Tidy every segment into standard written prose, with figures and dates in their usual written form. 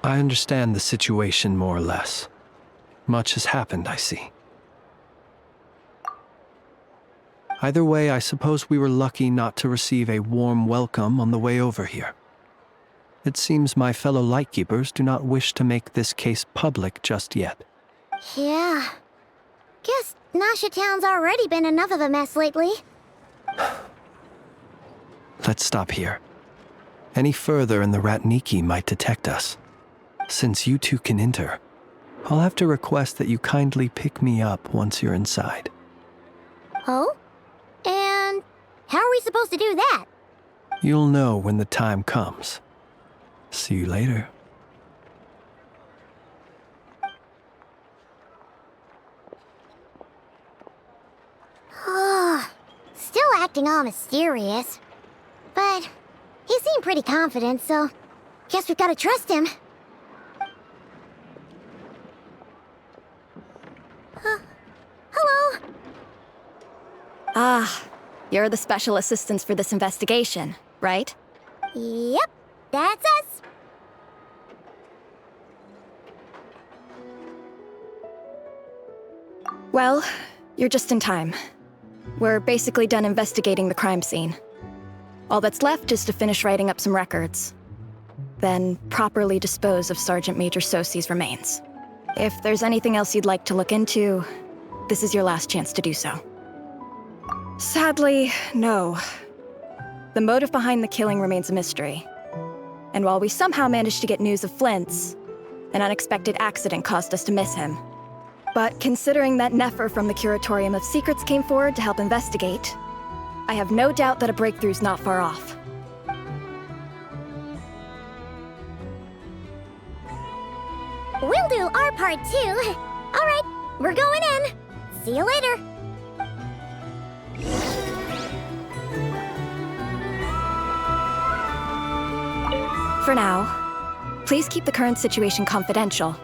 I understand the situation more or less. Much has happened, I see. Either way, I suppose we were lucky not to receive a warm welcome on the way over here. It seems my fellow Lightkeepers do not wish to make this case public just yet. Yeah. Guess Nasha Town's already been enough of a mess lately. Let's stop here. Any further and the Ratniki might detect us. Since you two can enter, I'll have to request that you kindly pick me up once you're inside. Oh? And how are we supposed to do that? You'll know when the time comes. See you later. Still acting all mysterious. But he seemed pretty confident, so guess we've got to trust him. Hello? Ah, you're the special assistants for this investigation, right? Yep, that's us. Well, you're just in time. We're basically done investigating the crime scene. All that's left is to finish writing up some records. Then properly dispose of Sergeant Major Sosi's remains. If there's anything else you'd like to look into, this is your last chance to do so. Sadly, no. The motive behind the killing remains a mystery. And while we somehow managed to get news of Flins, an unexpected accident caused us to miss him. But considering that Nefer from the Curatorium of Secrets came forward to help investigate, I have no doubt that a breakthrough's not far off. We'll do our part too. All right, we're going in. See you later. For now, please keep the current situation confidential.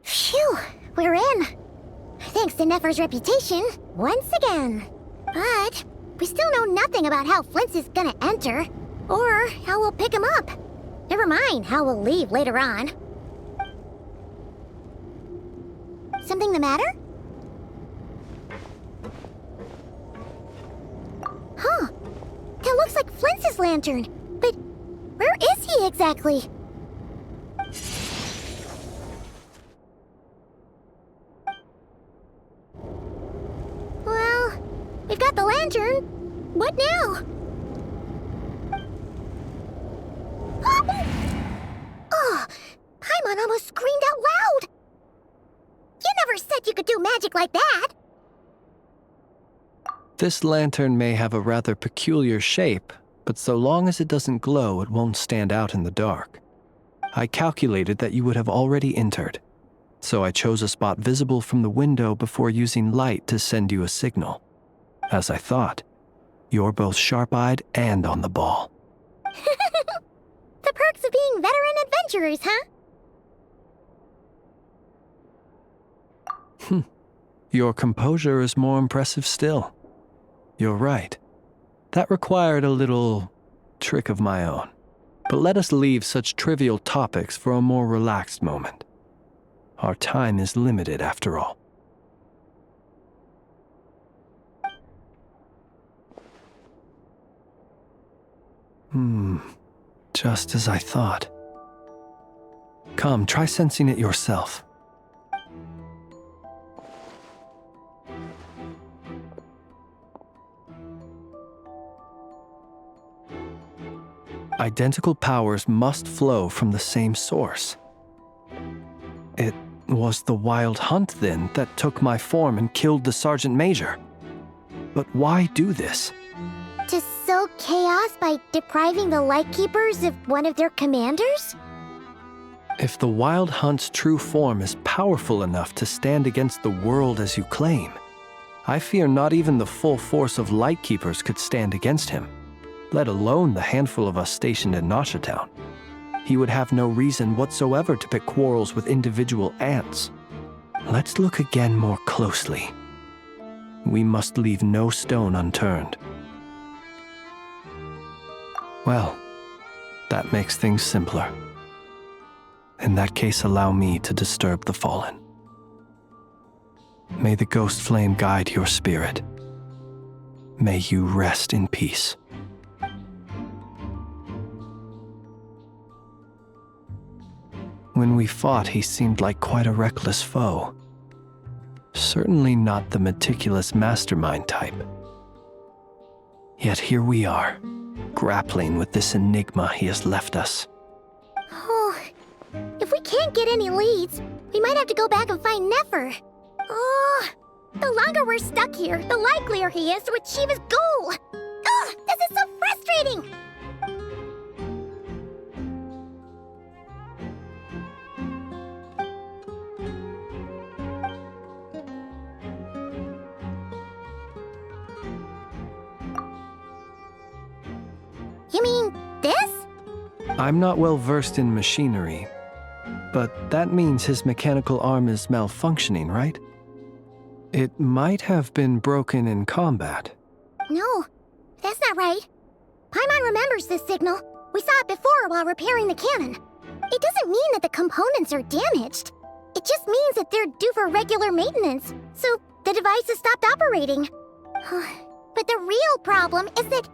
Phew, we're in. Thanks to Nefer's reputation, once again. But we still know nothing about how Flins is gonna enter, or how we'll pick him up. Never mind how we'll leave later on. Something the matter? Huh. That looks like Flins' lantern. But where is he exactly? Well, we've got the lantern. What now? Oh, Paimon almost screamed out loud. You never said you could do magic like that. This lantern may have a rather peculiar shape, but so long as it doesn't glow, it won't stand out in the dark. I calculated that you would have already entered, so I chose a spot visible from the window before using light to send you a signal. As I thought, you're both sharp-eyed and on the ball. The perks of being veteran adventurers, huh? Your composure is more impressive still. You're right. That required a little trick of my own. But let us leave such trivial topics for a more relaxed moment. Our time is limited after all. Just as I thought. Come, try sensing it yourself. Identical powers must flow from the same source. It was the wild hunt, then, that took my form and killed the Sergeant Major. But why do this? To sow chaos by depriving the Lightkeepers of one of their commanders? If the Wild Hunt's true form is powerful enough to stand against the world as you claim, I fear not even the full force of Lightkeepers could stand against him, let alone the handful of us stationed in Nasha Town. He would have no reason whatsoever to pick quarrels with individual ants. Let's look again more closely. we must leave no stone unturned. Well, that makes things simpler. In that case, allow me to disturb the fallen. May the ghost flame guide your spirit. May you rest in peace. When we fought, he seemed like quite a reckless foe. Certainly not the meticulous mastermind type. Yet here we are, grappling with this enigma he has left us. Oh, if we can't get any leads, we might have to go back and find Nefer. Oh, the longer we're stuck here, the likelier he is to achieve his goal. Oh, this is so frustrating! You mean this? I'm not well versed in machinery, but that means his mechanical arm is malfunctioning, right? It might have been broken in combat. No, that's not right. Paimon remembers this signal. We saw it before while repairing the cannon. It doesn't mean that the components are damaged. It just means that they're due for regular maintenance, so the device has stopped operating. But the real problem is that...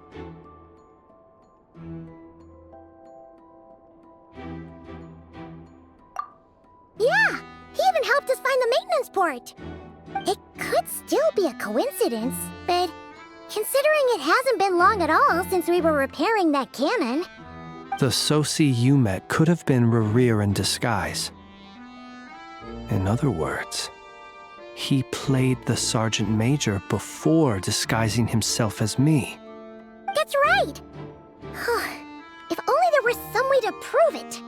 Yeah, he even helped us find the maintenance port. It could still be a coincidence, but considering it hasn't been long at all since we were repairing that cannon... The Sosi you met could have been Racher in disguise. In other words, he played the Sergeant Major before disguising himself as me. That's right! If only there were some way to prove it.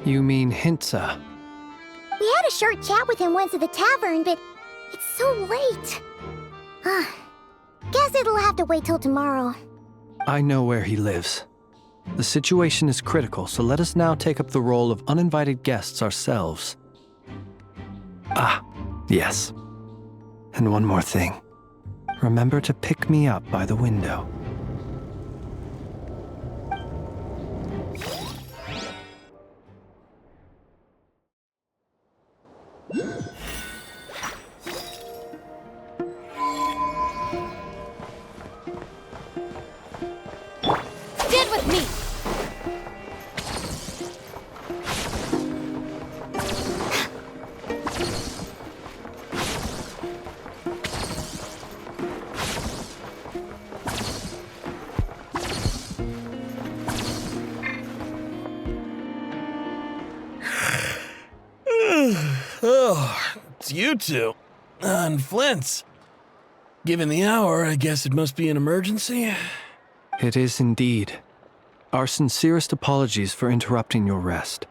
You mean Hintsa? We had a short chat with him once at the tavern, but it's so late. Guess it'll have to wait till tomorrow. I know where he lives. The situation is critical, so let us now take up the role of uninvited guests ourselves. Ah, yes. And one more thing. Remember to pick me up by the window. Stand with me! Oh, it's you two. And Flins. Given the hour, I guess it must be an emergency. It is indeed. Our sincerest apologies for interrupting your rest.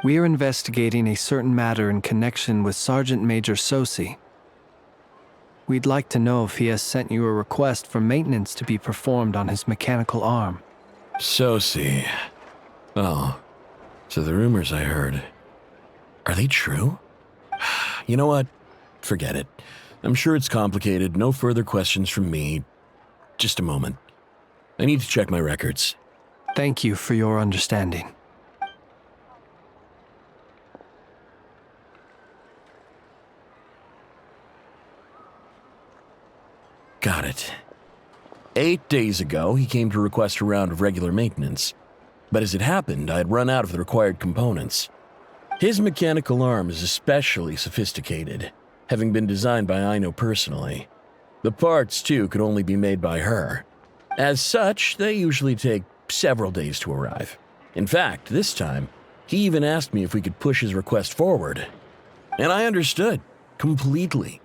We are investigating a certain matter in connection with Sergeant Major Sosi. We'd like to know if he has sent you a request for maintenance to be performed on his mechanical arm. Sosi. Oh, so the rumors I heard, are they true? You know what? Forget it. I'm sure it's complicated. No further questions from me. Just a moment. I need to check my records. Thank you for your understanding. Got it. 8 days ago, he came to request a round of regular maintenance. But as it happened, I had run out of the required components. His mechanical arm is especially sophisticated, having been designed by Aino personally. The parts, too, could only be made by her. As such, they usually take several days to arrive. In fact, this time, he even asked me if we could push his request forward. And I understood, completely.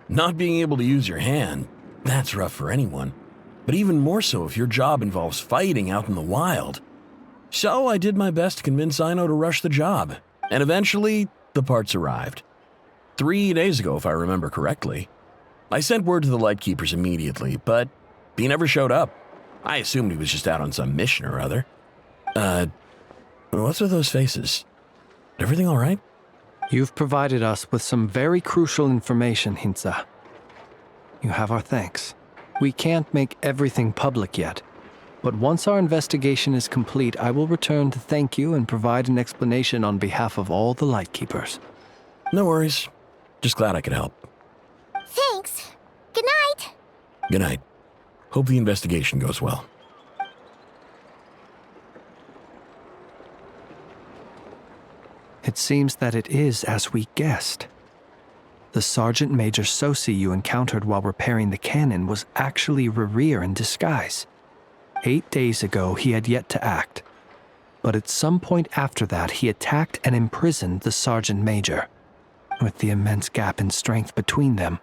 Not being able to use your hand, that's rough for anyone. But even more so if your job involves fighting out in the wild. So I did my best to convince Aino to rush the job. And eventually, the parts arrived. 3 days ago, if I remember correctly. I sent word to the Lightkeepers immediately, but he never showed up. I assumed he was just out on some mission or other. What's with those faces? Everything all right? You've provided us with some very crucial information, Hintsa. You have our thanks. We can't make everything public yet, but once our investigation is complete, I will return to thank you and provide an explanation on behalf of all the Lightkeepers. No worries. Just glad I could help. Thanks. Good night. Good night. Hope the investigation goes well. It seems that it is as we guessed. The Sergeant Major Sosi you encountered while repairing the cannon was actually Racher in disguise. 8 days ago, he had yet to act. But at some point after that, he attacked and imprisoned the Sergeant Major. With the immense gap in strength between them,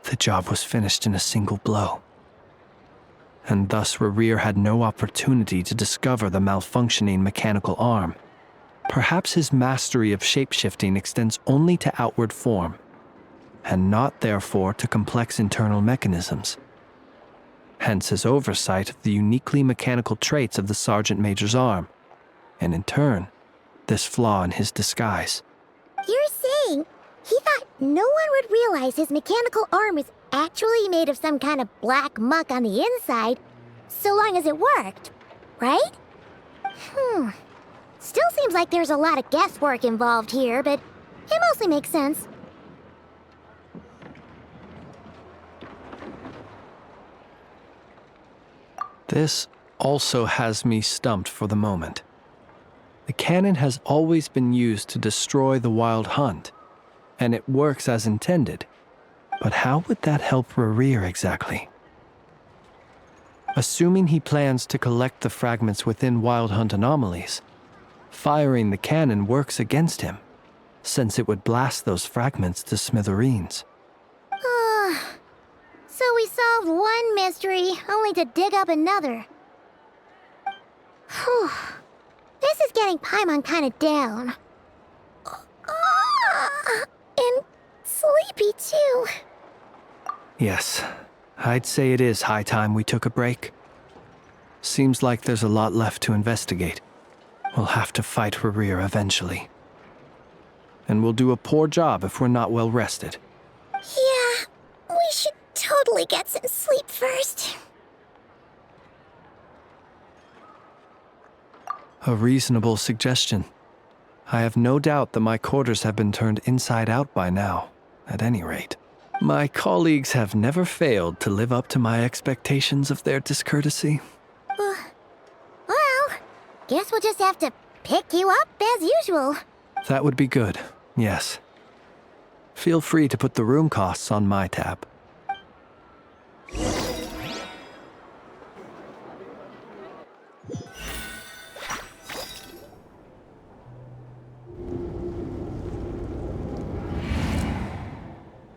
the job was finished in a single blow. And thus Racher had no opportunity to discover the malfunctioning mechanical arm. Perhaps his mastery of shapeshifting extends only to outward form, and not therefore to complex internal mechanisms. Hence his oversight of the uniquely mechanical traits of the Sergeant Major's arm, and in turn, this flaw in his disguise. You're saying he thought no one would realize his mechanical arm was actually made of some kind of black muck on the inside, so long as it worked, right? Still seems like there's a lot of guesswork involved here, but it mostly makes sense. This also has me stumped for the moment. The cannon has always been used to destroy the Wild Hunt, and it works as intended. But how would that help Racher exactly? Assuming he plans to collect the fragments within Wild Hunt anomalies, firing the cannon works against him, since it would blast those fragments to smithereens. So we solved one mystery, only to dig up another. Whew. This is getting Paimon kinda down. And sleepy too. Yes, I'd say it is high time we took a break. Seems like there's a lot left to investigate. We'll have to fight Racher eventually. And we'll do a poor job if we're not well rested. Yeah, we should totally get some sleep first. A reasonable suggestion. I have no doubt that my quarters have been turned inside out by now, at any rate. My colleagues have never failed to live up to my expectations of their discourtesy. Well, guess we'll just have to pick you up as usual. That would be good, yes. Feel free to put the room costs on my tab.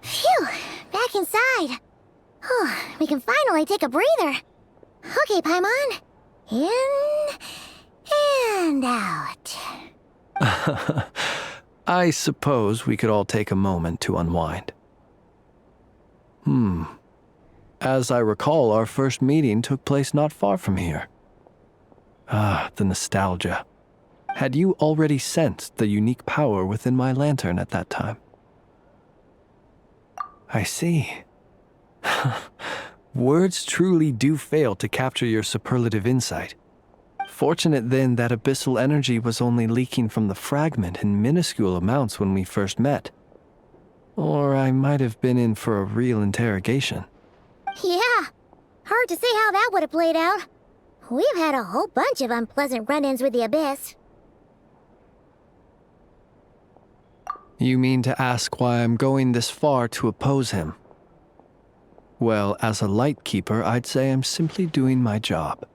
Phew, back inside. We can finally take a breather. Okay, Paimon. In and out. I suppose we could all take a moment to unwind. As I recall, our first meeting took place not far from here. The nostalgia. Had you already sensed the unique power within my lantern at that time? I see. Words truly do fail to capture your superlative insight. Fortunate then that abyssal energy was only leaking from the fragment in minuscule amounts when we first met. Or I might have been in for a real interrogation. Yeah, hard to say how that would have played out. We've had a whole bunch of unpleasant run-ins with the Abyss. You mean to ask why I'm going this far to oppose him? Well, as a Lightkeeper, I'd say I'm simply doing my job.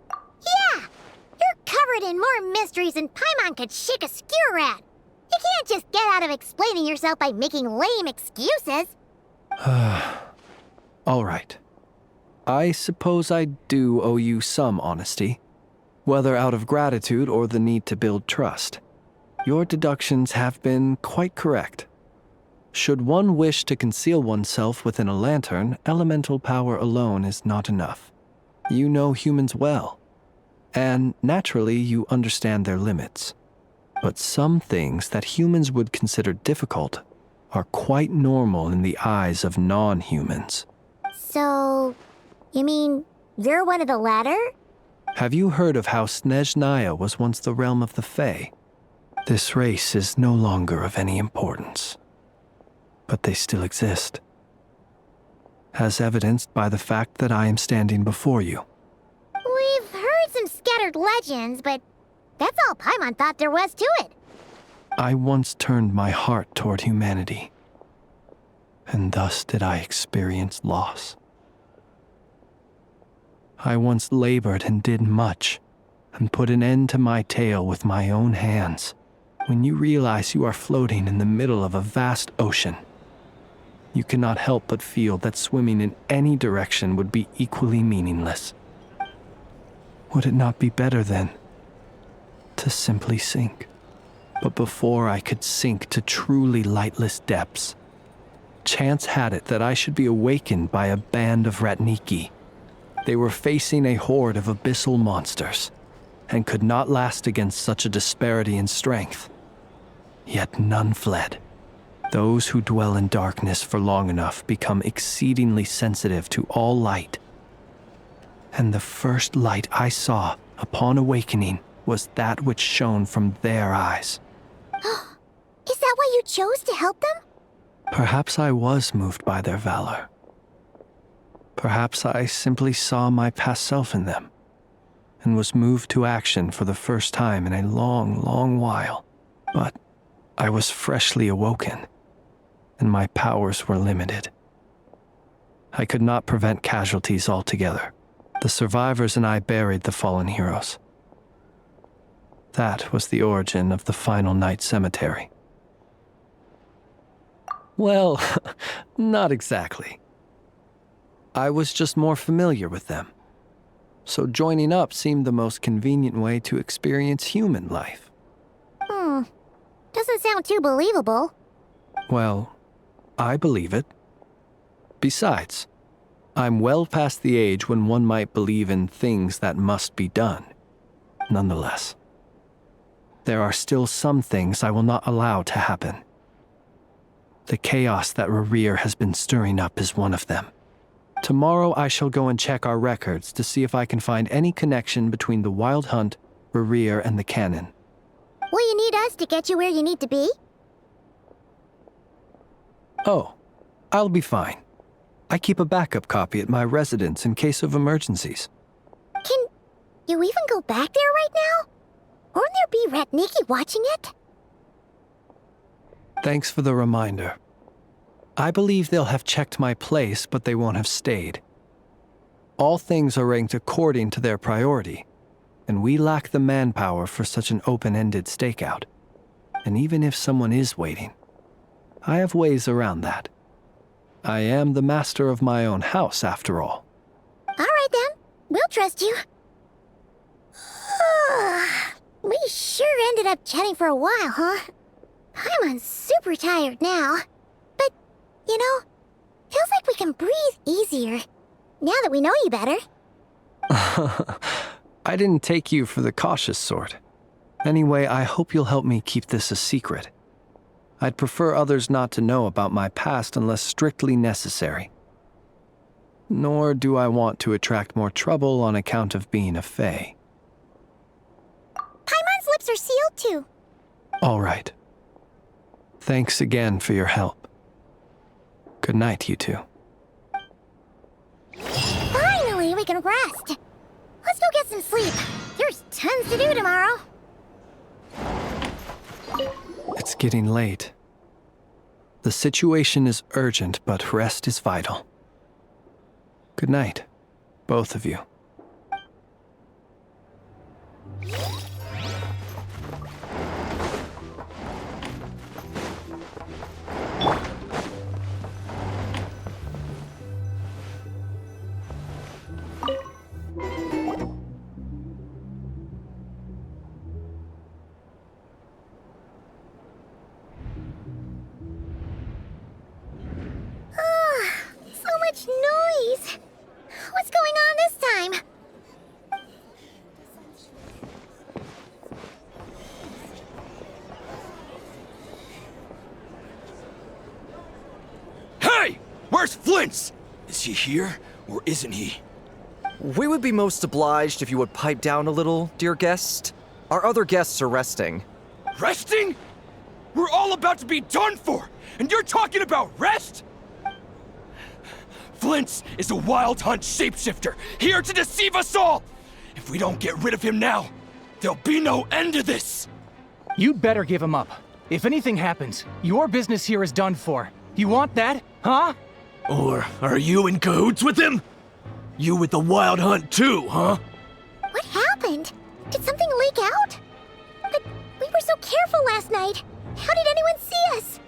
Yeah! You're covered in more mysteries than Paimon could shake a skewer at. You can't just get out of explaining yourself by making lame excuses. All right. I suppose I do owe you some honesty, whether out of gratitude or the need to build trust. Your deductions have been quite correct. Should one wish to conceal oneself within a lantern, elemental power alone is not enough. You know humans well, and naturally you understand their limits. But some things that humans would consider difficult are quite normal in the eyes of non-humans. So, you mean you're one of the latter? Have you heard of how Snezhnaya was once the realm of the Fae? This race is no longer of any importance, but they still exist, as evidenced by the fact that I am standing before you. We've heard some scattered legends, but that's all Paimon thought there was to it. I once turned my heart toward humanity, and thus did I experience loss. I once labored and did much, and put an end to my tale with my own hands. When you realize you are floating in the middle of a vast ocean, you cannot help but feel that swimming in any direction would be equally meaningless. Would it not be better, then, to simply sink? But before I could sink to truly lightless depths, chance had it that I should be awakened by a band of Ratniki. They were facing a horde of abyssal monsters, and could not last against such a disparity in strength. Yet none fled. Those who dwell in darkness for long enough become exceedingly sensitive to all light. And the first light I saw upon awakening was that which shone from their eyes. Is that why you chose to help them? Perhaps I was moved by their valor. Perhaps I simply saw my past self in them, and was moved to action for the first time in a long, long while. But I was freshly awoken, and my powers were limited. I could not prevent casualties altogether. The survivors and I buried the fallen heroes. That was the origin of the final night cemetery. Well, not exactly. I was just more familiar with them, so joining up seemed the most convenient way to experience human life. Doesn't sound too believable. Well, I believe it. Besides, I'm well past the age when one might believe in things that must be done. Nonetheless, there are still some things I will not allow to happen. The chaos that Racher has been stirring up is one of them. Tomorrow I shall go and check our records to see if I can find any connection between the Wild Hunt, Racher, and the Cannon. Will you need us to get you where you need to be? Oh, I'll be fine. I keep a backup copy at my residence in case of emergencies. Can you even go back there right now? Won't there be Ratniki watching it? Thanks for the reminder. I believe they'll have checked my place, but they won't have stayed. All things are ranked according to their priority, and we lack the manpower for such an open-ended stakeout. And even if someone is waiting, I have ways around that. I am the master of my own house, after all. All right then, we'll trust you. We sure ended up chatting for a while, huh? I'm super tired now. But, you know, feels like we can breathe easier, now that we know you better. I didn't take you for the cautious sort. Anyway, I hope you'll help me keep this a secret. I'd prefer others not to know about my past unless strictly necessary. Nor do I want to attract more trouble on account of being a Fae. Paimon's lips are sealed too. All right. Thanks again for your help. Good night, you two. Finally, we can rest. Let's go get some sleep. There's tons to do tomorrow. It's getting late. The situation is urgent, but rest is vital. Good night, both of you. So much noise. What's going on this time? Flins! Is he here, or isn't he? We would be most obliged if you would pipe down a little, dear guest. Our other guests are resting. Resting? We're all about to be done for, and you're talking about rest? Flins is a wild hunt shapeshifter, here to deceive us all! If we don't get rid of him now, there'll be no end to this! You'd better give him up. If anything happens, your business here is done for. You want that, huh? Or are you in cahoots with him? You with the wild hunt too, huh? What happened? Did something leak out? But we were so careful last night. How did anyone see us?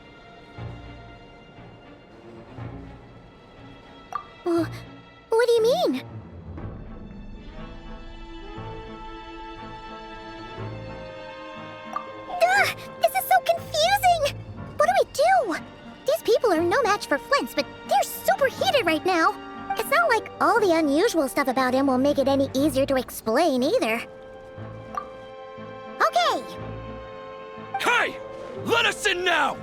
What do you mean? Ugh, this is so confusing! What do we do? These people are no match for Flint's, but they're super heated right now. It's not like all the unusual stuff about him will make it any easier to explain either. Okay! Hey! Let us in now!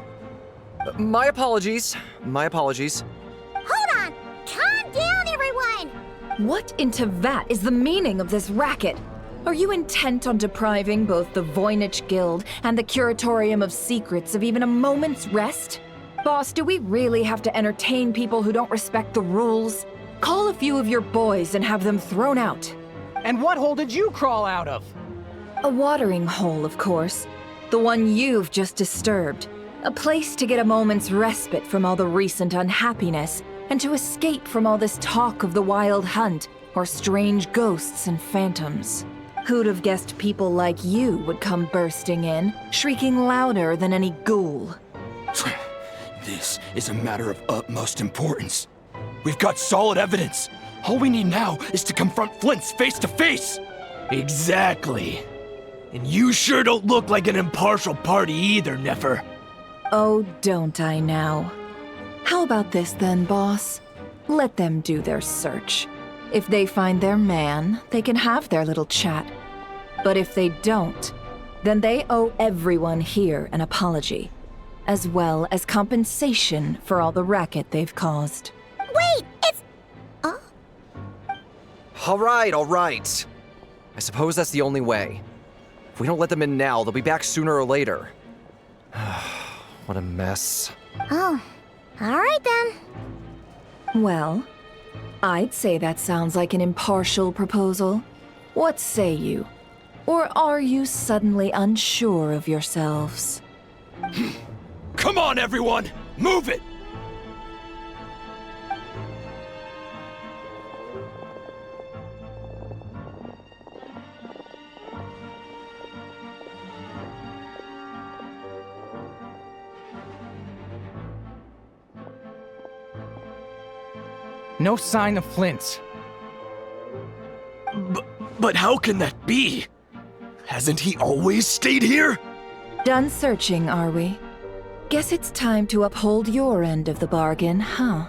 My apologies. My apologies. Hold on! Calm down, everyone! What in Tevat is the meaning of this racket? Are you intent on depriving both the Voynich Guild and the Curatorium of Secrets of even a moment's rest? Boss, do we really have to entertain people who don't respect the rules? Call a few of your boys and have them thrown out. And what hole did you crawl out of? A watering hole, of course. The one you've just disturbed. A place to get a moment's respite from all the recent unhappiness, and to escape from all this talk of the wild hunt, or strange ghosts and phantoms. Who'd have guessed people like you would come bursting in, shrieking louder than any ghoul? This is a matter of utmost importance. We've got solid evidence. All we need now is to confront Flint's face to face. Exactly. And you sure don't look like an impartial party either, Nefer. Oh, don't I now? How about this then, boss? Let them do their search. If they find their man, they can have their little chat. But if they don't, then they owe everyone here an apology, as well as compensation for all the racket they've caused. Wait, it's... All right. I suppose that's the only way. If we don't let them in now, they'll be back sooner or later. What a mess. Oh, alright then. Well, I'd say that sounds like an impartial proposal. What say you? Or are you suddenly unsure of yourselves? Come on, everyone! Move it! No sign of Flint's. But how can that be? Hasn't he always stayed here? Done searching, are we? Guess it's time to uphold your end of the bargain, huh?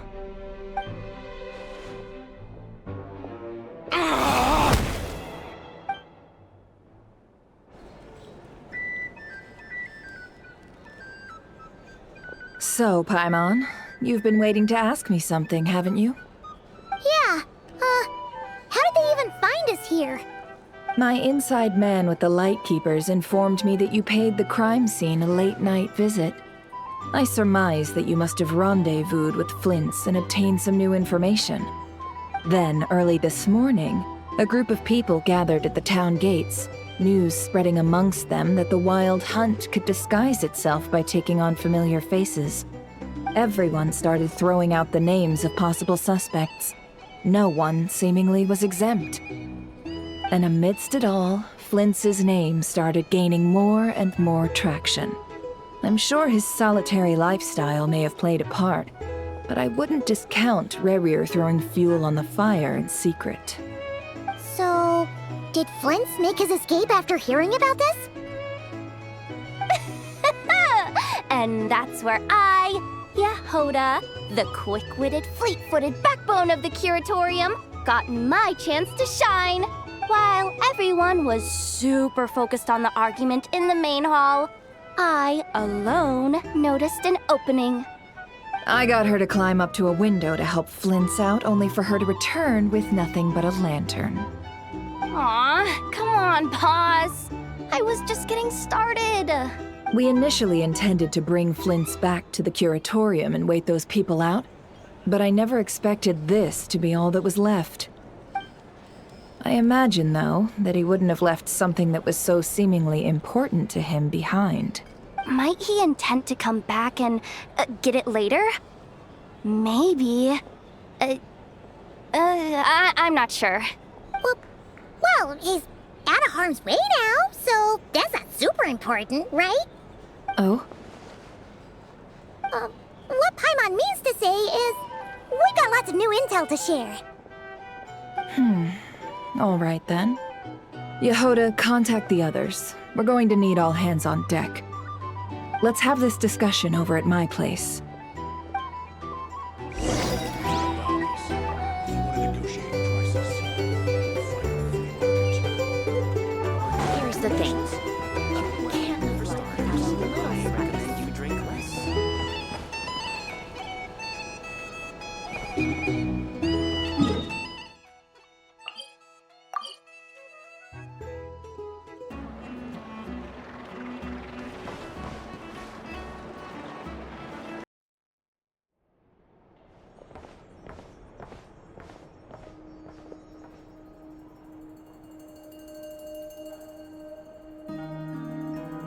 So, Paimon, you've been waiting to ask me something, haven't you? Yeah, how did they even find us here? My inside man with the Lightkeepers informed me that you paid the crime scene a late-night visit. I surmise that you must have rendezvoused with Flint's and obtained some new information. Then, early this morning, a group of people gathered at the town gates, news spreading amongst them that the wild hunt could disguise itself by taking on familiar faces. Everyone started throwing out the names of possible suspects. No one, seemingly, was exempt. And amidst it all, Flint's name started gaining more and more traction. I'm sure his solitary lifestyle may have played a part, but I wouldn't discount Racher throwing fuel on the fire in secret. So, did Flint's make his escape after hearing about this? And that's where I, Yehoda, the quick-witted, fleet-footed backbone of the Curatorium, got my chance to shine. While everyone was super focused on the argument in the main hall, I alone noticed an opening. I got her to climb up to a window to help Flins out, only for her to return with nothing but a lantern. Aw, come on, boss. I was just getting started. We initially intended to bring Flins back to the Curatorium and wait those people out, but I never expected this to be all that was left. I imagine, though, that he wouldn't have left something that was so seemingly important to him behind. Might he intend to come back and get it later? Maybe. I'm not sure. Well, he's out of harm's way now, so that's not super important, right? Oh? What Paimon means to say is, we got lots of new intel to share. All right, then. Yehoda, contact the others. We're going to need all hands on deck. Let's have this discussion over at my place. Here's the thing.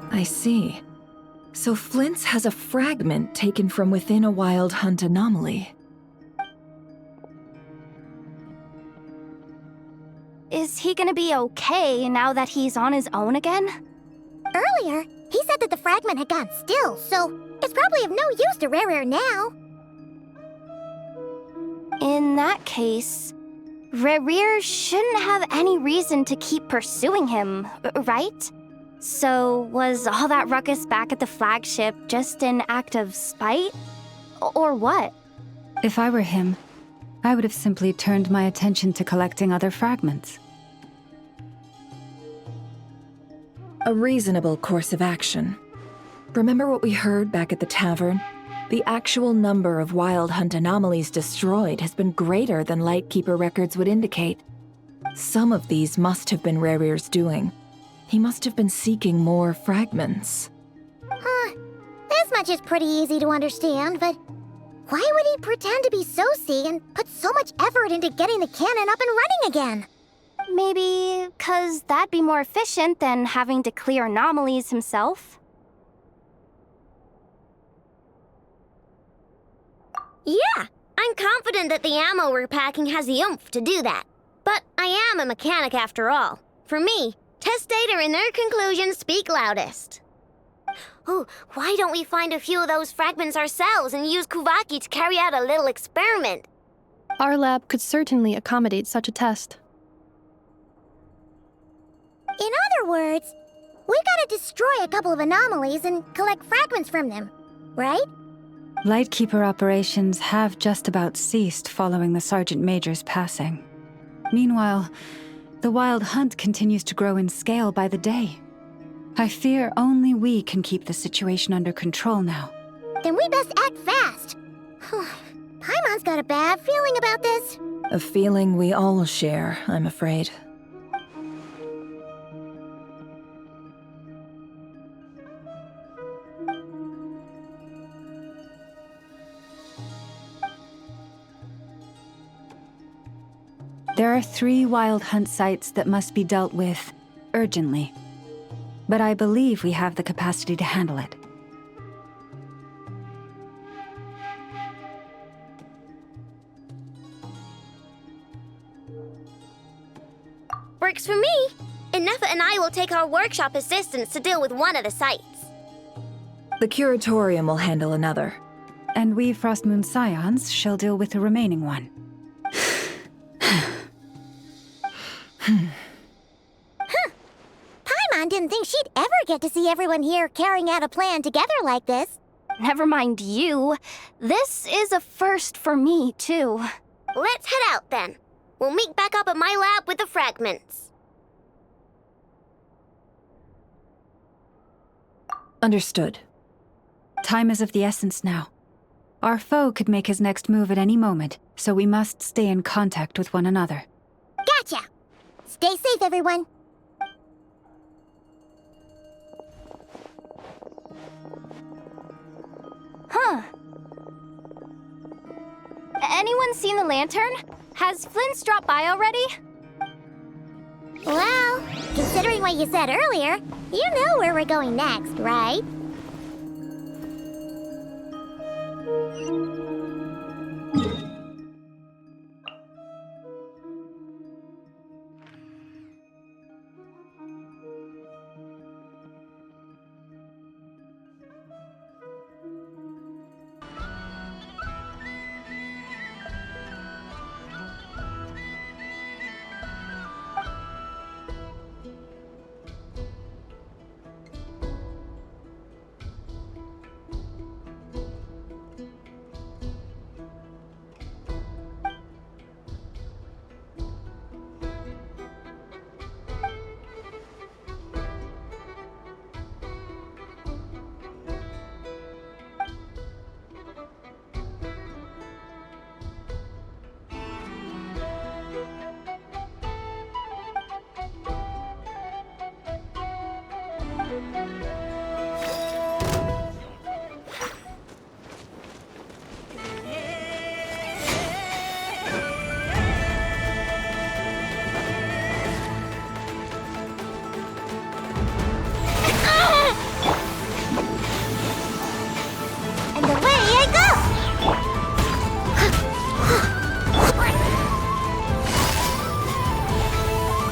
I see. So Flins has a fragment taken from within a wild hunt anomaly. Is he gonna be okay now that he's on his own again? Earlier, he said that the fragment had gone still, so it's probably of no use to Racher now. In that case, Racher shouldn't have any reason to keep pursuing him, right? So was all that ruckus back at the flagship just an act of spite? Or what? If I were him, I would have simply turned my attention to collecting other fragments. A reasonable course of action. Remember what we heard back at the tavern? The actual number of wild hunt anomalies destroyed has been greater than Lightkeeper records would indicate. Some of these must have been Racher's doing. He must have been seeking more fragments. This much is pretty easy to understand, but why would he pretend to be Soci and put so much effort into getting the cannon up and running again? Maybe 'cause that'd be more efficient than having to clear anomalies himself? Yeah, I'm confident that the ammo we're packing has the oomph to do that. But I am a mechanic after all. For me, test data and their conclusions speak loudest. Ooh, why don't we find a few of those fragments ourselves and use Kuvaki to carry out a little experiment? Our lab could certainly accommodate such a test. In other words, we gotta destroy a couple of anomalies and collect fragments from them, right? Lightkeeper operations have just about ceased following the Sergeant Major's passing. Meanwhile, the wild hunt continues to grow in scale by the day. I fear only we can keep the situation under control now. Then we best act fast. Paimon's got a bad feeling about this. A feeling we all share, I'm afraid. There are 3 wild hunt sites that must be dealt with urgently. But I believe we have the capacity to handle it. Works for me. Nefa and I will take our workshop assistants to deal with one of the sites. The Curatorium will handle another. And we Frostmoon Scions shall deal with the remaining one. Paimon didn't think she'd ever get to see everyone here carrying out a plan together like this. Never mind you. This is a first for me, too. Let's head out then. We'll meet back up at my lab with the fragments. Understood. Time is of the essence now. Our foe could make his next move at any moment, so we must stay in contact with one another. Gotcha! Stay safe, everyone. Huh. Anyone seen the lantern? Has Flins dropped by already? Well, considering what you said earlier, you know where we're going next, right?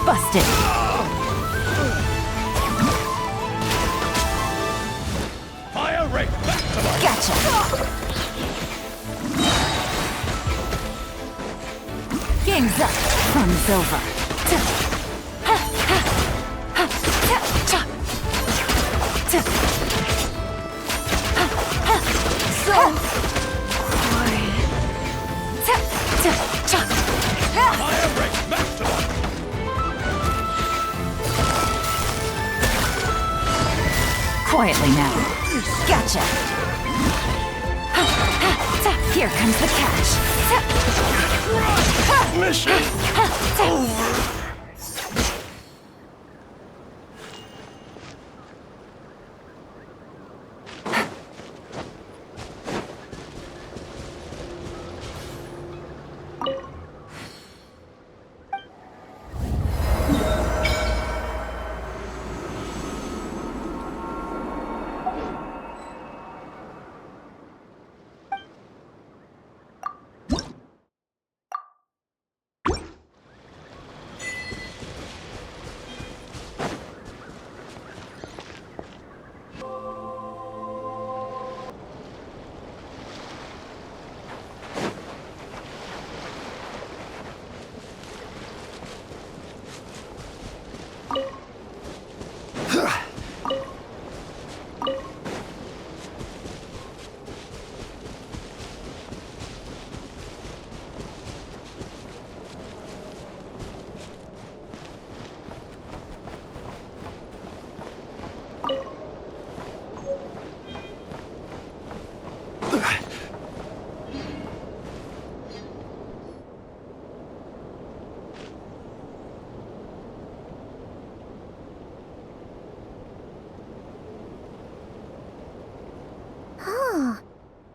Busted! Fire rate maximum! Gotcha! Game's up! Fun's over! Fire rate maximum! Quietly now. Gotcha! Here comes the catch! Mission over!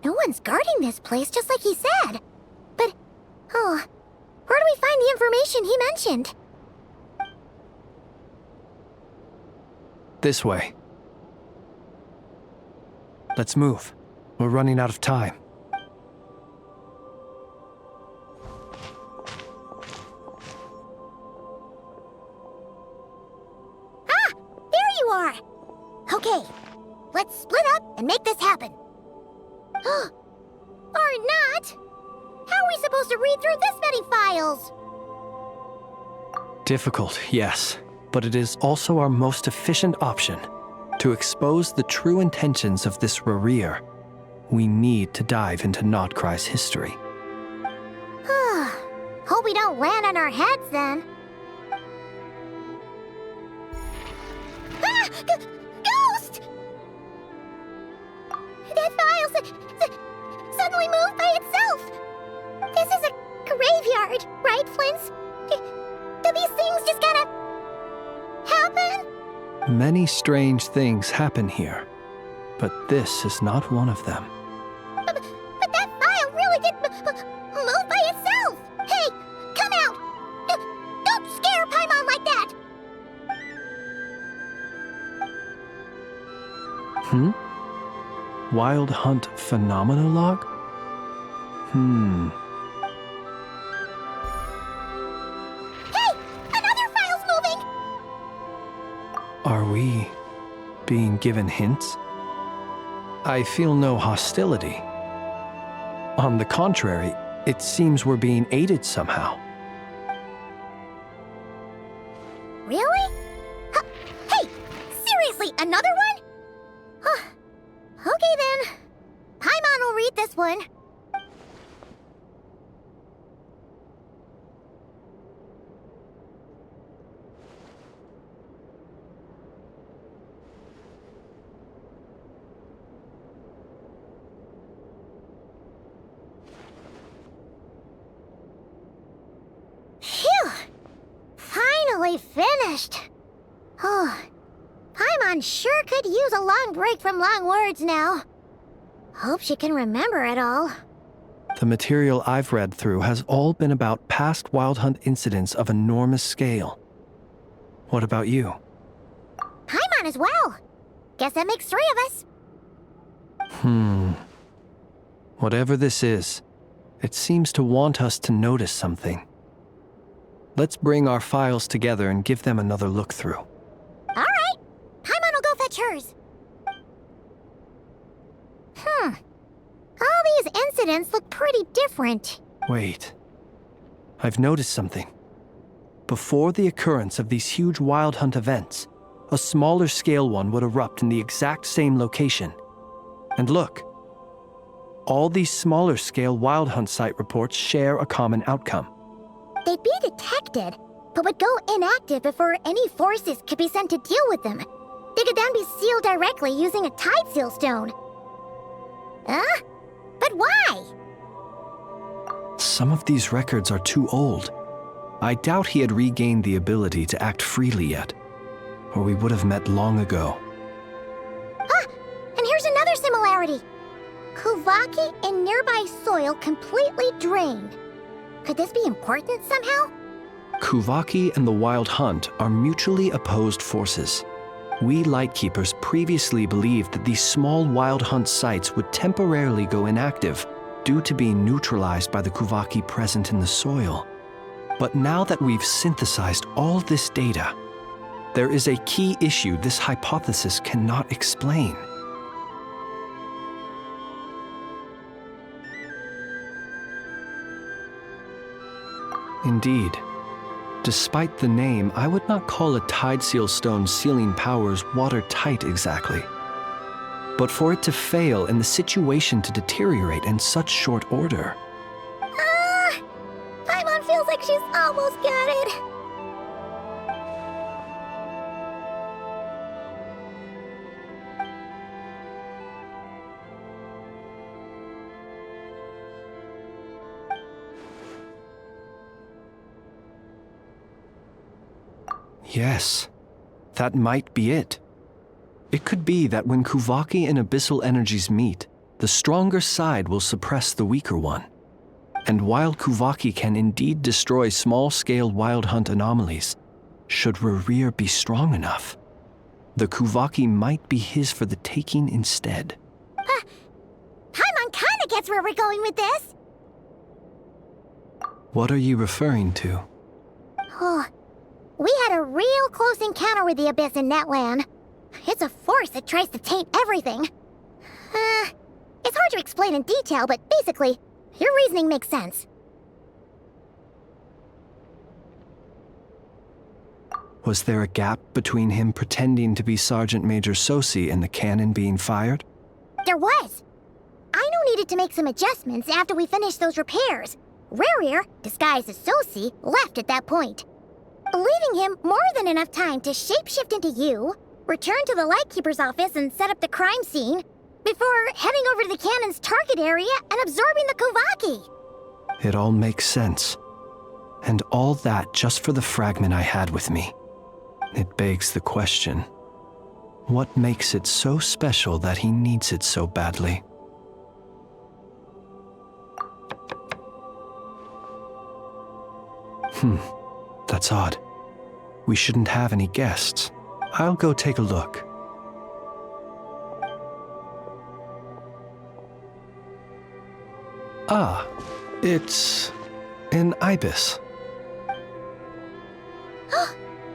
No one's guarding this place, just like he said. But, where do we find the information he mentioned? This way. Let's move. We're running out of time. Ah! There you are! Okay, let's split up and make this happen. Or not! How are we supposed to read through this many files? Difficult, yes, but it is also our most efficient option. To expose the true intentions of this Racher, we need to dive into Krai's history. Hope we don't land on our heads then. Ah! Ghost! That file's... suddenly moved by itself. This is a graveyard, right, Flins? Do these things just gotta happen? Many strange things happen here, but this is not one of them. But that file really did move by itself! Hey, come out! Don't scare Paimon like that! Wild Hunt Phenomenologue? Hey! Another file's moving! Are we being given hints? I feel no hostility. On the contrary, it seems we're being aided somehow. Really? Hey! Seriously, another one? Okay then. Paimon will read this one. Phew! Finally finished. Oh, Paimon sure could use a long break from long words now. Hope she can remember it all. The material I've read through has all been about past Wild Hunt incidents of enormous scale. What about you? Paimon as well. Guess that makes 3 of us. Whatever this is, it seems to want us to notice something. Let's bring our files together and give them another look through. All right. Paimon will go fetch hers. All these incidents look pretty different. Wait. I've noticed something. Before the occurrence of these huge Wild Hunt events, a smaller scale one would erupt in the exact same location. And look. All these smaller scale Wild Hunt site reports share a common outcome. They'd be detected, but would go inactive before any forces could be sent to deal with them. They could then be sealed directly using a tide seal stone. Huh? But why? Some of these records are too old. I doubt he had regained the ability to act freely yet, or we would have met long ago. And here's another similarity. Kuvaki and nearby soil completely drained. Could this be important somehow? Kuvaki and the Wild Hunt are mutually opposed forces. We Lightkeepers previously believed that these small Wild Hunt sites would temporarily go inactive due to being neutralized by the Kuvaki present in the soil. But now that we've synthesized all this data, there is a key issue this hypothesis cannot explain. Indeed. Despite the name, I would not call a tide seal stone's sealing powers watertight exactly. But for it to fail and the situation to deteriorate in such short order. Paimon feels like she's almost got it. Yes, that might be it. It could be that when Kuvaki and abyssal energies meet, the stronger side will suppress the weaker one. And while Kuvaki can indeed destroy small-scale Wild Hunt anomalies, should Racher be strong enough, the Kuvaki might be his for the taking instead. Paimon kinda gets where we're going with this. What are you referring to? Oh, we had a real close encounter with the Abyss in Netland. It's a force that tries to taint everything. It's hard to explain in detail, but basically, your reasoning makes sense. Was there a gap between him pretending to be Sergeant Major Sosi and the cannon being fired? There was. Aino needed to make some adjustments after we finished those repairs. Racher, disguised as Sosi, left at that point, leaving him more than enough time to shapeshift into you, return to the Lightkeeper's office and set up the crime scene, before heading over to the cannon's target area and absorbing the Kovaki. It all makes sense. And all that just for the fragment I had with me. It begs the question, what makes it so special that he needs it so badly? That's odd. We shouldn't have any guests. I'll go take a look. Ah, it's an ibis.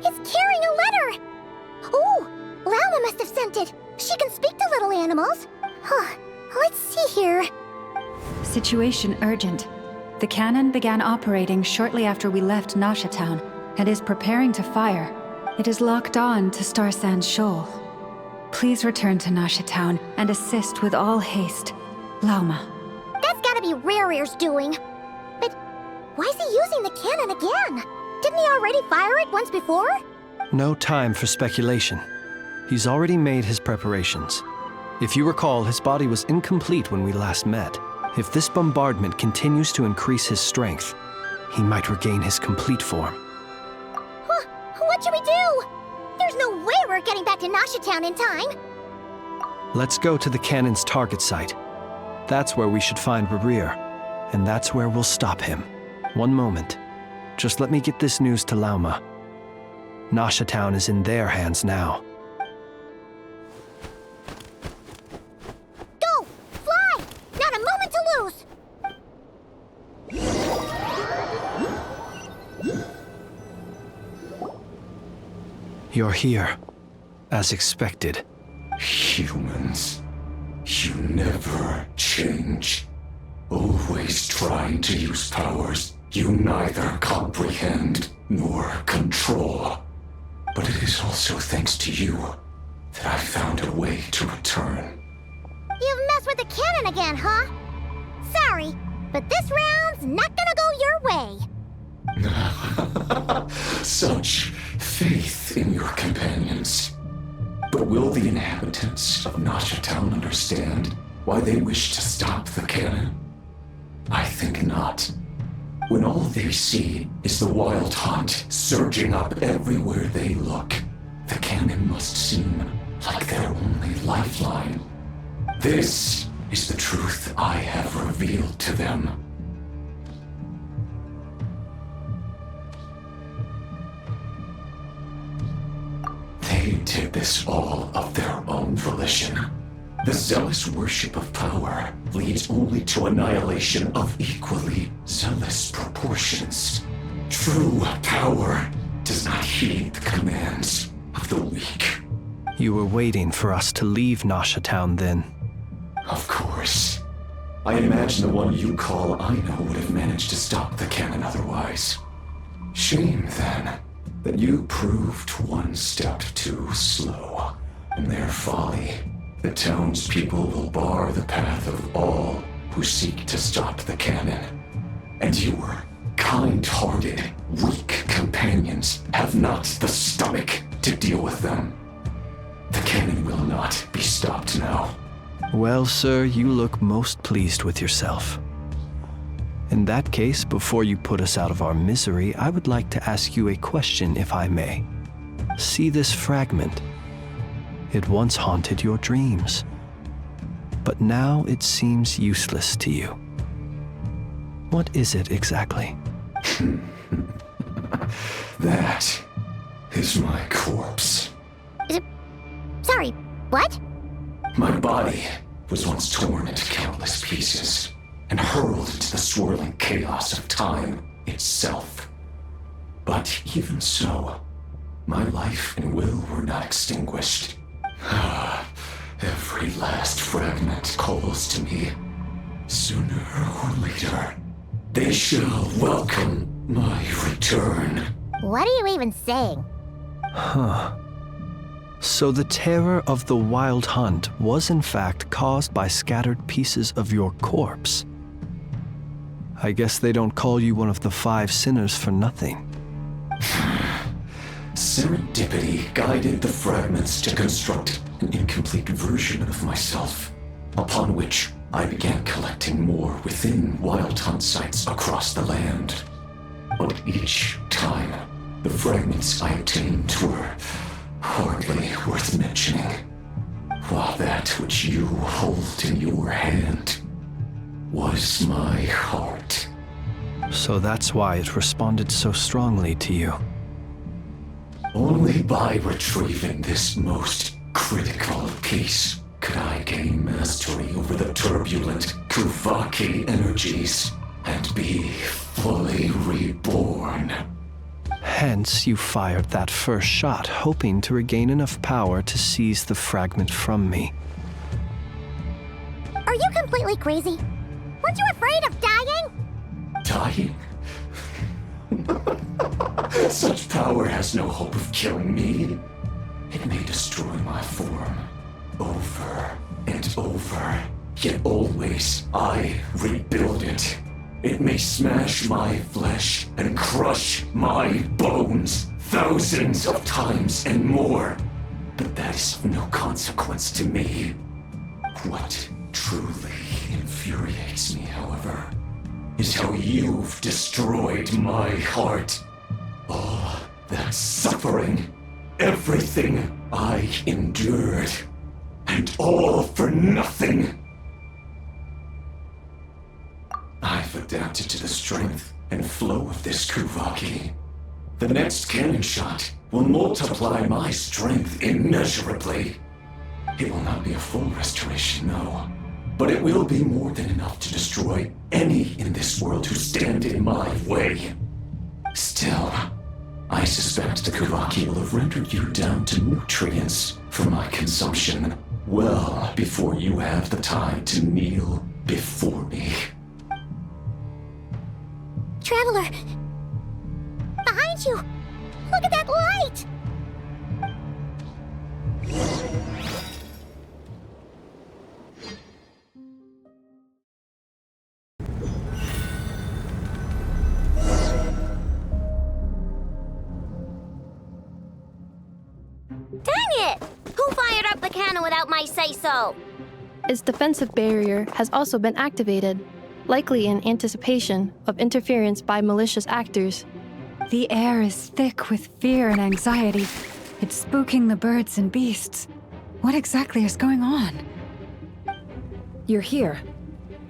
It's carrying a letter! Ooh, Lauma must have sent it. She can speak to little animals. Let's see here. Situation urgent. The cannon began operating shortly after we left Nasha Town and is preparing to fire. It is locked on to Star Sand Shoal. Please return to Nasha Town and assist with all haste. Lauma. That's gotta be Rarer's doing. But why is he using the cannon again? Didn't he already fire it once before? No time for speculation. He's already made his preparations. If you recall, his body was incomplete when we last met. If this bombardment continues to increase his strength, he might regain his complete form. What should we do? There's no way we're getting back to Nasha Town in time. Let's go to the cannon's target site. That's where we should find Racher, and that's where we'll stop him. One moment. Just let me get this news to Lauma. Nasha Town is in their hands now. Go! Fly! Not a moment to lose! You're here, as expected. Humans, you never change. Always trying to use powers you neither comprehend nor control. But it is also thanks to you that I found a way to return. You've messed with the cannon again, huh? Sorry, but this round's not gonna go your way. Such faith in your companions. But will the inhabitants of Nasha Town understand why they wish to stop the cannon? I think not. When all they see is the wild hunt surging up everywhere they look, the cannon must seem like their only lifeline. This is the truth I have revealed to them. They did this all of their own volition. The zealous worship of power leads only to annihilation of equally zealous proportions. True power does not heed the commands of the weak. You were waiting for us to leave Nasha Town then. Of course. I imagine the one you call Aino would have managed to stop the cannon otherwise. Shame, then, that you proved one step too slow. In their folly, the townspeople will bar the path of all who seek to stop the cannon. And your kind-hearted, weak companions have not the stomach to deal with them. The cannon will not be stopped now. Well, sir, you look most pleased with yourself. In that case, before you put us out of our misery, I would like to ask you a question, if I may. See this fragment? It once haunted your dreams, but now it seems useless to you. What is it exactly? That is my corpse. Sorry, what? My body was once torn into countless pieces and hurled into the swirling chaos of time itself. But even so, my life and will were not extinguished. Every last fragment calls to me. Sooner or later, they shall welcome my return. What are you even saying? Huh. So the terror of the wild hunt was in fact caused by scattered pieces of your corpse. I guess they don't call you one of the 5 sinners for nothing. Serendipity guided the fragments to construct an incomplete version of myself. upon which I began collecting more within wild hunt sites across the land. But each time, the fragments I obtained were hardly worth mentioning, while that which you hold in your hand was my heart. So that's why it responded so strongly to you. Only by retrieving this most critical piece could I gain mastery over the turbulent Kuvaki energies and be fully reborn. Hence, you fired that first shot, hoping to regain enough power to seize the fragment from me. Are you completely crazy? Weren't you afraid of dying? Dying? Such power has no hope of killing me. It may destroy my form over and over, yet always I rebuild it. It may smash my flesh and crush my bones thousands of times and more, but that is of no consequence to me. What truly infuriates me, however, is how you've destroyed my heart. All that suffering, everything I endured, and all for nothing. I've adapted to the strength and flow of this Kuvaki. The next cannon shot will multiply my strength immeasurably. It will not be a full restoration, no, but it will be more than enough to destroy any in this world who stand in my way. Still, I suspect the Kuvaki will have rendered you down to nutrients for my consumption well before you have the time to kneel before me. Traveler! Behind you! Look at that light! Dang it! Who fired up the cannon without my say-so? Its defensive barrier has also been activated, likely in anticipation of interference by malicious actors. The air is thick with fear and anxiety. It's spooking the birds and beasts. What exactly is going on? You're here.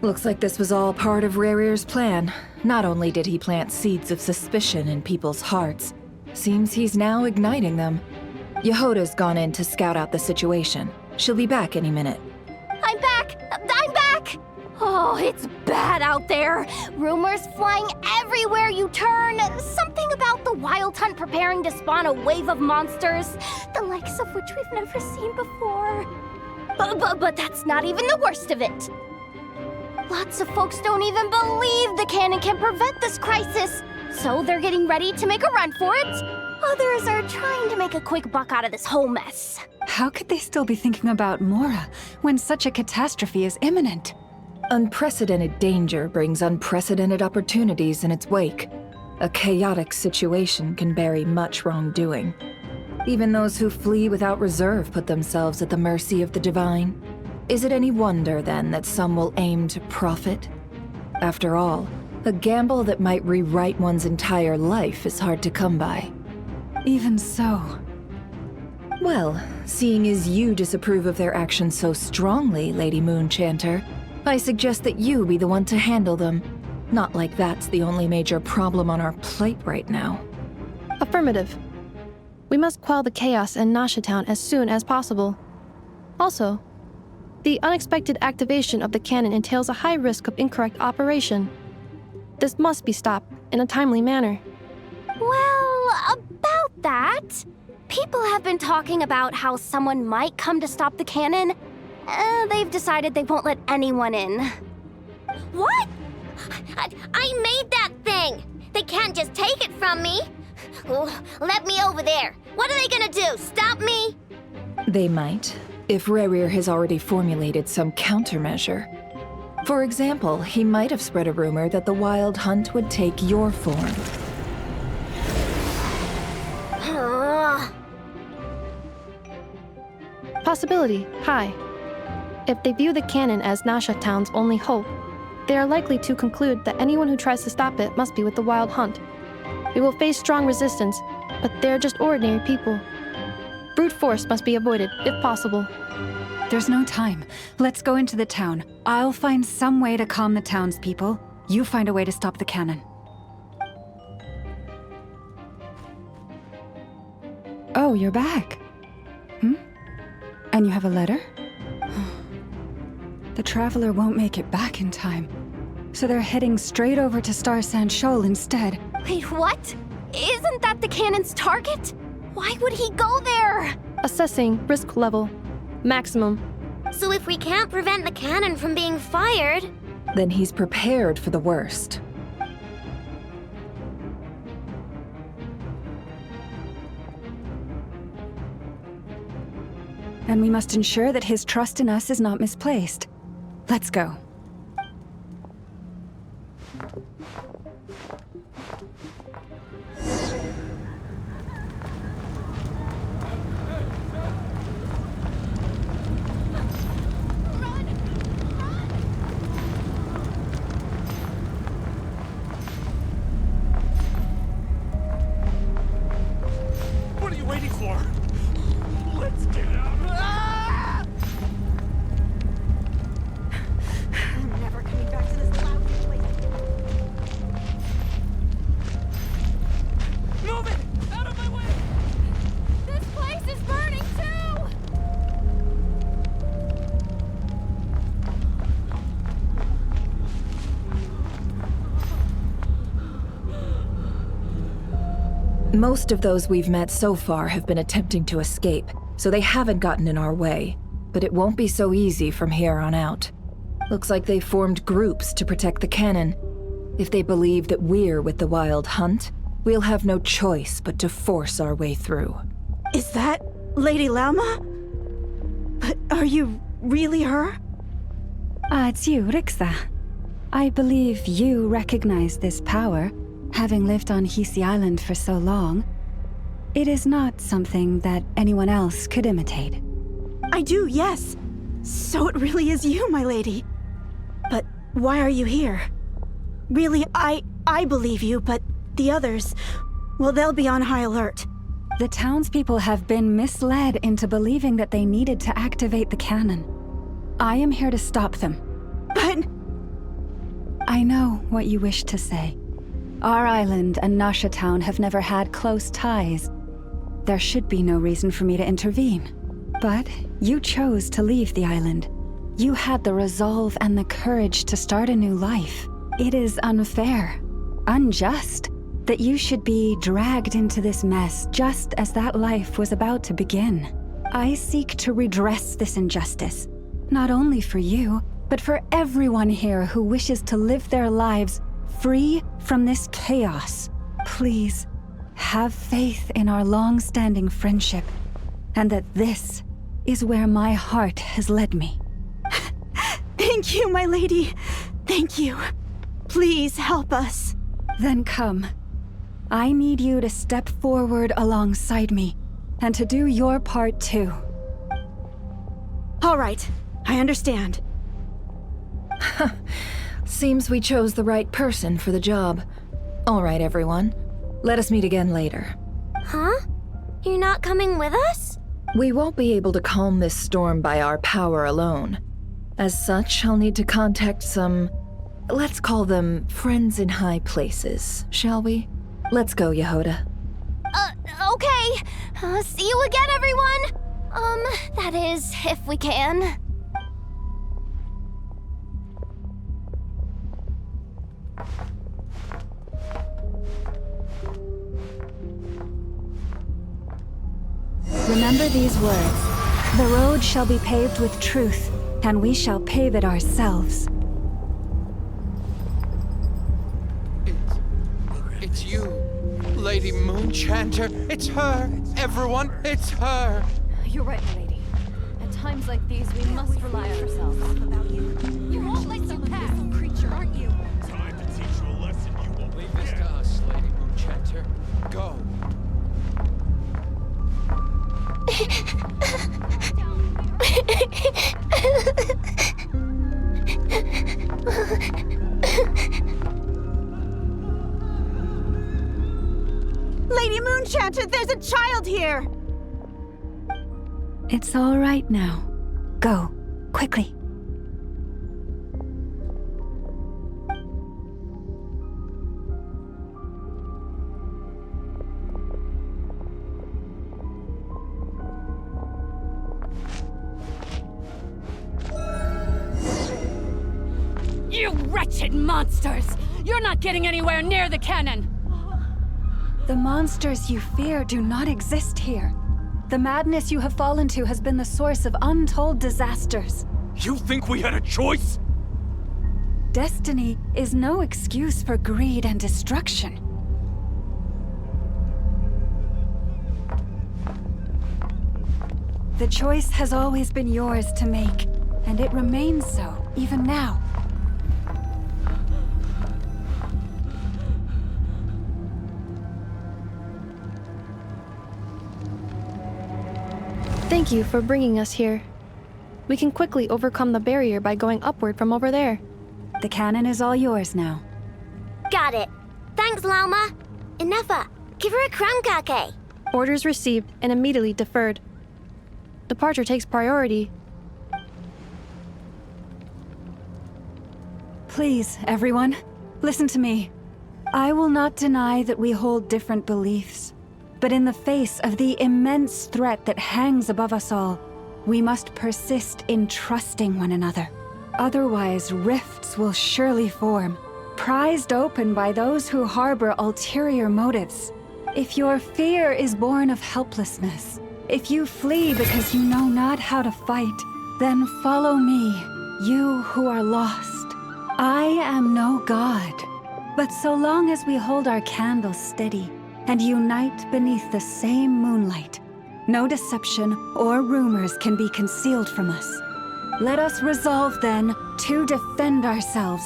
Looks like this was all part of Rarier's plan. Not only did he plant seeds of suspicion in people's hearts, seems he's now igniting them. Yehoda's gone in to scout out the situation. She'll be back any minute. I'm back! I'm back! Oh, it's bad out there. Rumors flying everywhere you turn. Something about the wild hunt preparing to spawn a wave of monsters, the likes of which we've never seen before. But that's not even the worst of it. Lots of folks don't even believe the cannon can prevent this crisis, so they're getting ready to make a run for it. Others are trying to make a quick buck out of this whole mess. How could they still be thinking about Mora when such a catastrophe is imminent? Unprecedented danger brings unprecedented opportunities in its wake. A chaotic situation can bury much wrongdoing. Even those who flee without reserve put themselves at the mercy of the divine. Is it any wonder, then, that some will aim to profit? After all, a gamble that might rewrite one's entire life is hard to come by. Even so. Well, seeing as you disapprove of their actions so strongly, Lady Moonchanter, I suggest that you be the one to handle them. Not like that's the only major problem on our plate right now. Affirmative. We must quell the chaos in Nasha Town as soon as possible. Also, the unexpected activation of the cannon entails a high risk of incorrect operation. This must be stopped in a timely manner. Well, about that, people have been talking about how someone might come to stop the cannon. They've decided they won't let anyone in. What? I made that thing! They can't just take it from me! Oh, let me over there! What are they gonna do, stop me? They might, if Rarier has already formulated some countermeasure. For example, he might have spread a rumor that the Wild Hunt would take your form. Possibility, high. If they view the cannon as Nasha Town's only hope, they are likely to conclude that anyone who tries to stop it must be with the Wild Hunt. We will face strong resistance, but they're just ordinary people. Brute force must be avoided, if possible. There's no time. Let's go into the town. I'll find some way to calm the townspeople. You find a way to stop the cannon. Oh, you're back. And you have a letter? The Traveler won't make it back in time. So they're heading straight over to Star Sand Shoal instead. Wait, what? Isn't that the cannon's target? Why would he go there? Assessing risk level. Maximum. So if we can't prevent the cannon from being fired... Then he's prepared for the worst. And we must ensure that his trust in us is not misplaced. Let's go. What are you waiting for? Let's get out. I'm never coming back to this loud place. Move it! Out of my way! This place is burning too! Most of those we've met so far have been attempting to escape, so they haven't gotten in our way. But it won't be so easy from here on out. Looks like they formed groups to protect the cannon. If they believe that we're with the Wild Hunt, we'll have no choice but to force our way through. Is that Lady Lauma? But are you really her? It's you, Rixa. I believe you recognize this power, having lived on Hisi Island for so long. It is not something that anyone else could imitate. I do, yes. So it really is you, my lady. But why are you here? Really, I believe you, but the others, well, they'll be on high alert. The townspeople have been misled into believing that they needed to activate the cannon. I am here to stop them. But... I know what you wish to say. Our island and Nasha Town have never had close ties. There should be no reason for me to intervene. But you chose to leave the island. You had the resolve and the courage to start a new life. It is unfair, unjust, that you should be dragged into this mess just as that life was about to begin. I seek to redress this injustice, not only for you, but for everyone here who wishes to live their lives free from this chaos. Please, have faith in our long-standing friendship, and that this is where my heart has led me. Thank you, my lady. Thank you. Please help us. Then come. I need you to step forward alongside me, and to do your part too. All right, I understand. Seems we chose the right person for the job. All right, everyone. Let us meet again later. Huh? You're not coming with us? We won't be able to calm this storm by our power alone. As such, I'll need to contact some... let's call them friends in high places, shall we? Let's go, Yehoda. Okay. See you again, everyone! That is, if we can. Remember these words. The road shall be paved with truth, and we shall pave it ourselves. It's you, Lady Moonchanter. It's her. Everyone, it's her. You're right, my lady. At times like these, we must rely on ourselves. You won't let you pass, creature, aren't you? Time to teach you a lesson you won't leave this to us, Lady Moonchanter. Go. here! It's all right now. Go, quickly. You wretched monsters! You're not getting anywhere near the cannon! The monsters you fear do not exist here. The madness you have fallen to has been the source of untold disasters. You think we had a choice? Destiny is no excuse for greed and destruction. The choice has always been yours to make, and it remains so, even now. Thank you for bringing us here. We can quickly overcome the barrier by going upward from over there. The cannon is all yours now. Got it. Thanks, Lauma. Inefa, give her a crankake. Orders received and immediately deferred. Departure takes priority. Please, everyone, listen to me. I will not deny that we hold different beliefs. But in the face of the immense threat that hangs above us all, we must persist in trusting one another. Otherwise, rifts will surely form, prized open by those who harbor ulterior motives. If your fear is born of helplessness, if you flee because you know not how to fight, then follow me, you who are lost. I am no god, but so long as we hold our candles steady, and unite beneath the same moonlight, no deception or rumors can be concealed from us. Let us resolve, then, to defend ourselves,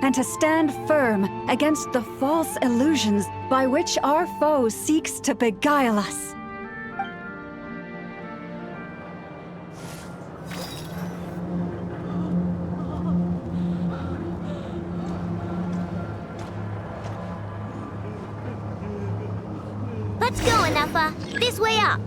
and to stand firm against the false illusions by which our foe seeks to beguile us. Let's go, Inefa. This way up.